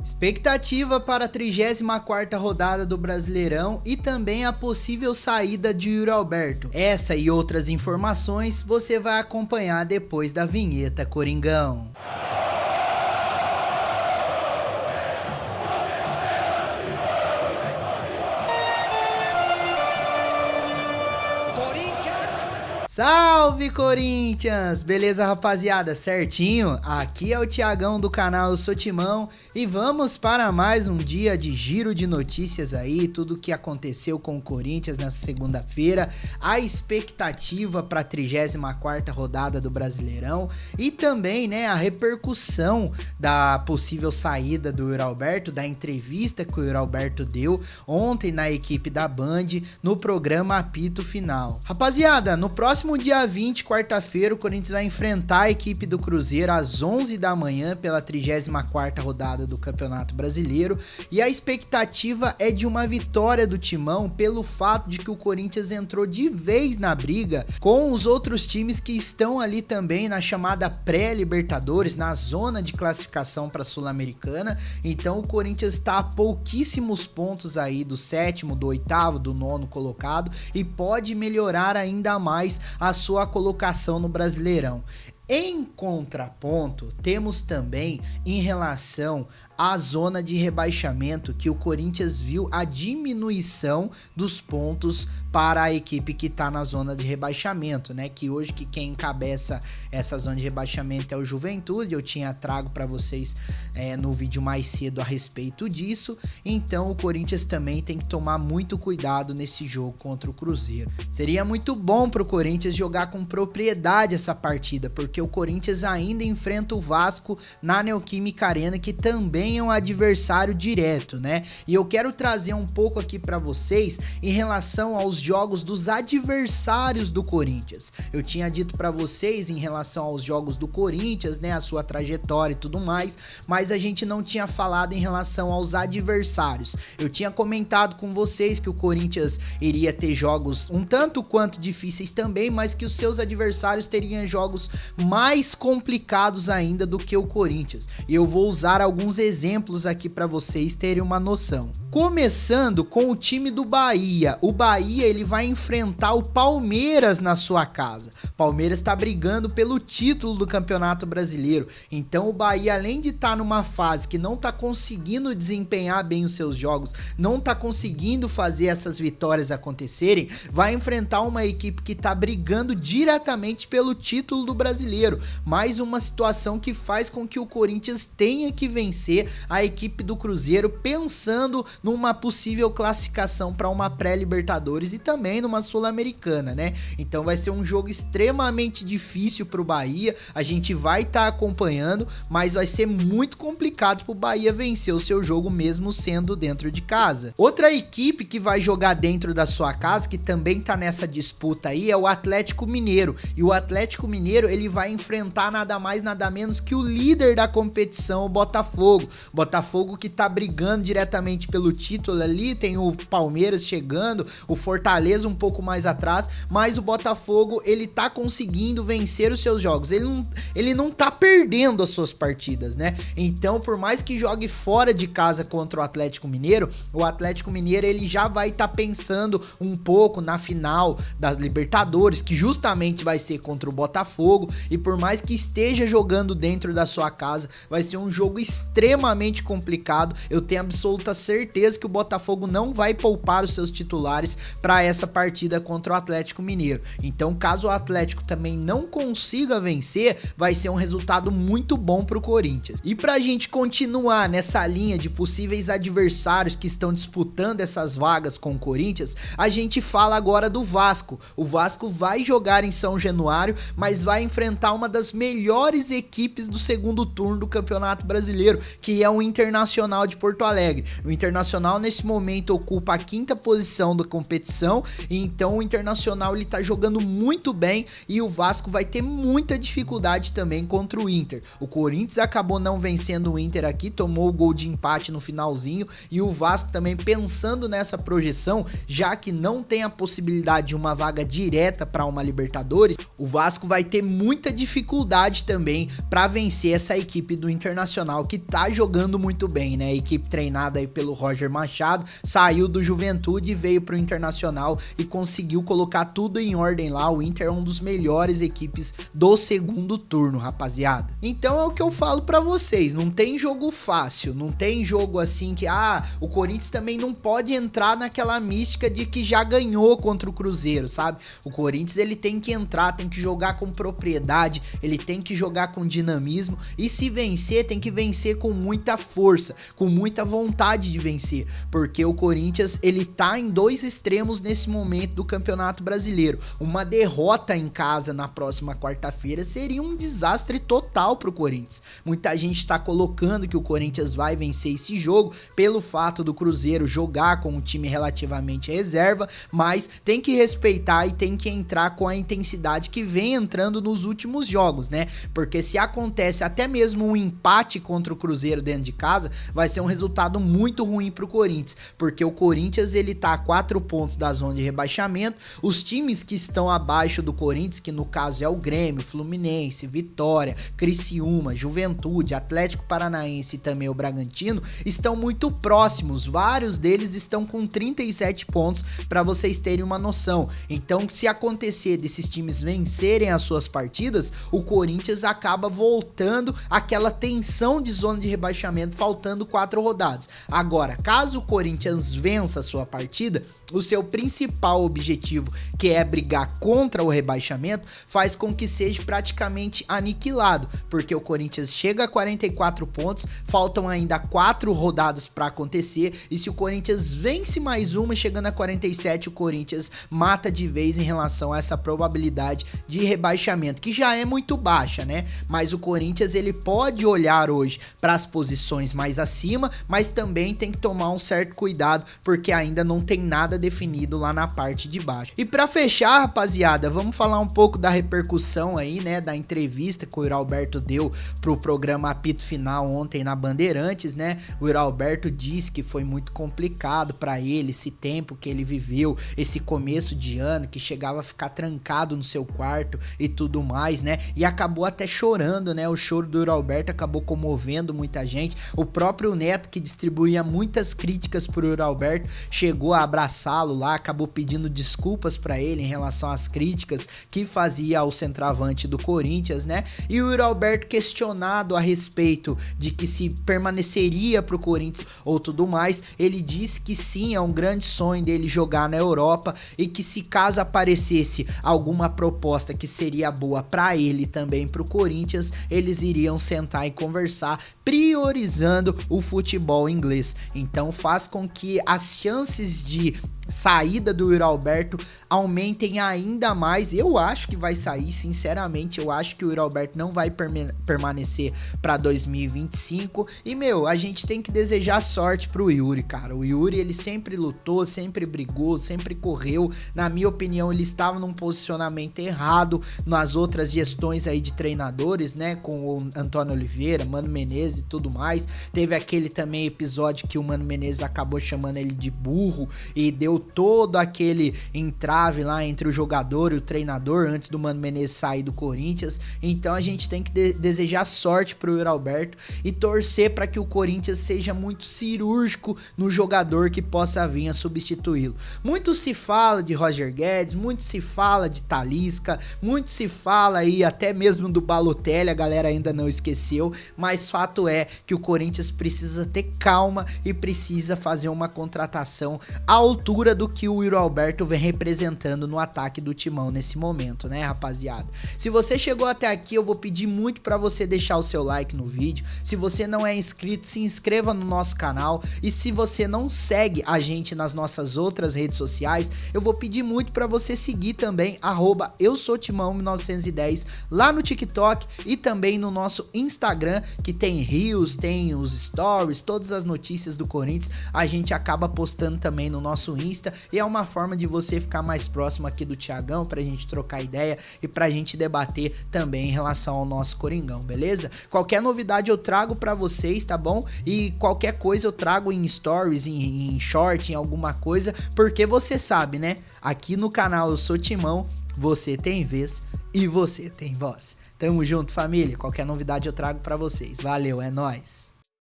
Expectativa para a 34ª rodada do Brasileirão e também a possível saída de Yuri Alberto. Essa e outras informações você vai acompanhar depois da vinheta Coringão. Salve Corinthians! Beleza, rapaziada? Certinho? Aqui é o Thiagão do canal Eu Sou Timão e vamos para mais um dia de giro de notícias aí, tudo que aconteceu com o Corinthians nessa segunda-feira, a expectativa para a 34ª rodada do Brasileirão e também, né, a repercussão da possível saída do Yuri Alberto, da entrevista que o Yuri Alberto deu ontem na equipe da Band no programa Apito Final. Rapaziada, no próximo dia 20, quarta-feira, o Corinthians vai enfrentar a equipe do Cruzeiro às 11 da manhã pela 34ª rodada do Campeonato Brasileiro e a expectativa é de uma vitória do Timão pelo fato de que o Corinthians entrou de vez na briga com os outros times que estão ali também na chamada pré-Libertadores, na zona de classificação para a Sul-Americana. Então o Corinthians está a pouquíssimos pontos aí do sétimo, do oitavo, do nono colocado e pode melhorar ainda mais a sua colocação no Brasileirão. Em contraponto, temos também em relação à zona de rebaixamento que o Corinthians viu a diminuição dos pontos para a equipe que está na zona de rebaixamento, né? Que hoje quem encabeça essa zona de rebaixamento é o Juventude. Eu tinha trago para vocês no vídeo mais cedo a respeito disso. Então o Corinthians também tem que tomar muito cuidado nesse jogo contra o Cruzeiro. Seria muito bom para o Corinthians jogar com propriedade essa partida, porque o Corinthians ainda enfrenta o Vasco na Neoquímica Arena, que também é um adversário direto, né? E eu quero trazer um pouco aqui para vocês em relação aos jogos dos adversários do Corinthians. Eu tinha dito para vocês em relação aos jogos do Corinthians, né, a sua trajetória e tudo mais, mas a gente não tinha falado em relação aos adversários. Eu tinha comentado com vocês que o Corinthians iria ter jogos um tanto quanto difíceis também, mas que os seus adversários teriam jogos mais complicados ainda do que o Corinthians. E eu vou usar alguns exemplos aqui para vocês terem uma noção. Começando com o time do Bahia. O Bahia ele vai enfrentar o Palmeiras na sua casa. O Palmeiras está brigando pelo título do Campeonato Brasileiro. Então o Bahia, além de estar numa fase que não está conseguindo desempenhar bem os seus jogos, não está conseguindo fazer essas vitórias acontecerem, vai enfrentar uma equipe que está brigando diretamente pelo título do Brasileiro. Mais uma situação que faz com que o Corinthians tenha que vencer a equipe do Cruzeiro, pensando numa possível classificação para uma pré-Libertadores e também numa Sul-Americana, né? Então vai ser um jogo extremamente difícil para o Bahia, a gente vai estar acompanhando, mas vai ser muito complicado para o Bahia vencer o seu jogo mesmo sendo dentro de casa. Outra equipe que vai jogar dentro da sua casa, que também tá nessa disputa aí, é o Atlético Mineiro, e o Atlético Mineiro ele vai enfrentar nada mais nada menos que o líder da competição, o Botafogo. Botafogo que tá brigando diretamente pelo título ali, tem o Palmeiras chegando, o Fortaleza um pouco mais atrás, mas o Botafogo ele tá conseguindo vencer os seus jogos, ele não tá perdendo as suas partidas, né? Então por mais que jogue fora de casa contra o Atlético Mineiro ele já vai estar pensando um pouco na final das Libertadores, que justamente vai ser contra o Botafogo, e por mais que esteja jogando dentro da sua casa, vai ser um jogo extremamente complicado. Eu tenho absoluta certeza que o Botafogo não vai poupar os seus titulares para essa partida contra o Atlético Mineiro. Então, caso o Atlético também não consiga vencer, vai ser um resultado muito bom para o Corinthians. E para a gente continuar nessa linha de possíveis adversários que estão disputando essas vagas com o Corinthians, a gente fala agora do Vasco. O Vasco vai jogar em São Januário, mas vai enfrentar uma das melhores equipes do segundo turno do Campeonato Brasileiro, que é o Internacional de Porto Alegre. O Internacional Internacional nesse momento ocupa a 5ª posição da competição, e então o Internacional ele tá jogando muito bem e o Vasco vai ter muita dificuldade também contra o Inter. O Corinthians acabou não vencendo o Inter aqui, tomou o gol de empate no finalzinho, e o Vasco também pensando nessa projeção, já que não tem a possibilidade de uma vaga direta para uma Libertadores, o Vasco vai ter muita dificuldade também para vencer essa equipe do Internacional que tá jogando muito bem, né? A equipe treinada aí pelo Roger Machado, saiu do Juventude e veio pro Internacional e conseguiu colocar tudo em ordem lá. O Inter é um dos melhores equipes do segundo turno, rapaziada. Então é o que eu falo pra vocês, não tem jogo fácil, não tem jogo assim que, o Corinthians também não pode entrar naquela mística de que já ganhou contra o Cruzeiro, sabe? O Corinthians ele tem que entrar, tem que jogar com propriedade, ele tem que jogar com dinamismo, e se vencer, tem que vencer com muita força, com muita vontade de vencer, porque o Corinthians ele tá em 2 extremos nesse momento do Campeonato Brasileiro. Uma derrota em casa na próxima quarta-feira seria um desastre total pro Corinthians. Muita gente tá colocando que o Corinthians vai vencer esse jogo pelo fato do Cruzeiro jogar com um time relativamente reserva, mas tem que respeitar e tem que entrar com a intensidade que vem entrando nos últimos jogos, né? Porque se acontece até mesmo um empate contra o Cruzeiro dentro de casa, vai ser um resultado muito ruim pro Corinthians, porque o Corinthians ele tá a 4 pontos da zona de rebaixamento. Os times que estão abaixo do Corinthians, que no caso é o Grêmio, Fluminense, Vitória, Criciúma, Juventude, Atlético Paranaense e também o Bragantino, estão muito próximos. Vários deles estão com 37 pontos, para vocês terem uma noção. Então, se acontecer desses times vencerem as suas partidas, o Corinthians acaba voltando àquela tensão de zona de rebaixamento, faltando 4 rodadas. Agora, caso o Corinthians vença a sua partida, o seu principal objetivo, que é brigar contra o rebaixamento, faz com que seja praticamente aniquilado, porque o Corinthians chega a 44 pontos, faltam ainda 4 rodadas para acontecer, e se o Corinthians vence mais uma, chegando a 47, o Corinthians mata de vez em relação a essa probabilidade de rebaixamento, que já é muito baixa, né? Mas o Corinthians ele pode olhar hoje para as posições mais acima, mas também tem que tomar um certo cuidado, porque ainda não tem nada definido lá na parte de baixo. E para fechar, rapaziada, vamos falar um pouco da repercussão aí, né, da entrevista que o Yuri Alberto deu pro programa Apito Final ontem na Bandeirantes, né? O Yuri Alberto disse que foi muito complicado para ele esse tempo que ele viveu, esse começo de ano que chegava a ficar trancado no seu quarto e tudo mais, né? E acabou até chorando, né? O choro do Yuri Alberto acabou comovendo muita gente. O próprio Neto, que distribuía muitas críticas pro Yuri Alberto, chegou a abraçá-lo lá, acabou pedindo desculpas para ele em relação às críticas que fazia ao centroavante do Corinthians, né? E o Yuri Alberto, questionado a respeito de que se permaneceria pro Corinthians ou tudo mais, ele disse que sim, é um grande sonho dele jogar na Europa, e que se caso aparecesse alguma proposta que seria boa para ele também pro Corinthians, eles iriam sentar e conversar, priorizando o futebol inglês. Então faz com que as chances de saída do Yuri Alberto aumentem ainda mais. Eu acho que vai sair, sinceramente, eu acho que o Yuri Alberto não vai permanecer para 2025, e a gente tem que desejar sorte pro Yuri, cara. O Yuri, ele sempre lutou, sempre brigou, sempre correu. Na minha opinião, ele estava num posicionamento errado nas outras gestões aí de treinadores, né, com o Antônio Oliveira, Mano Menezes e tudo mais. Teve aquele também episódio que o Mano Menezes acabou chamando ele de burro e deu todo aquele entrave lá entre o jogador e o treinador antes do Mano Menezes sair do Corinthians. Então a gente tem que desejar sorte pro Yuri Alberto e torcer para que o Corinthians seja muito cirúrgico no jogador que possa vir a substituí-lo. Muito se fala de Roger Guedes, muito se fala de Talisca, muito se fala aí até mesmo do Balotelli, a galera ainda não esqueceu, mas fato é que o Corinthians precisa ter calma e precisa fazer uma contratação à altura altura do que o Yuri Alberto vem representando no ataque do Timão nesse momento, né, rapaziada? Se você chegou até aqui, eu vou pedir muito pra você deixar o seu like no vídeo. Se você não é inscrito, se inscreva no nosso canal. E se você não segue a gente nas nossas outras redes sociais, eu vou pedir muito pra você seguir também, @eusoutimão1910 lá no TikTok e também no nosso Instagram, que tem reels, tem os stories, todas as notícias do Corinthians, a gente acaba postando também no nosso Insta, e é uma forma de você ficar mais próximo aqui do Thiagão, pra gente trocar ideia e pra gente debater também em relação ao nosso Coringão, beleza? Qualquer novidade eu trago pra vocês, tá bom? E qualquer coisa eu trago em stories, em short, em alguma coisa, porque você sabe, né? Aqui no canal Eu Sou Timão, você tem vez e você tem voz. Tamo junto, família. Qualquer novidade eu trago pra vocês. Valeu, é nóis.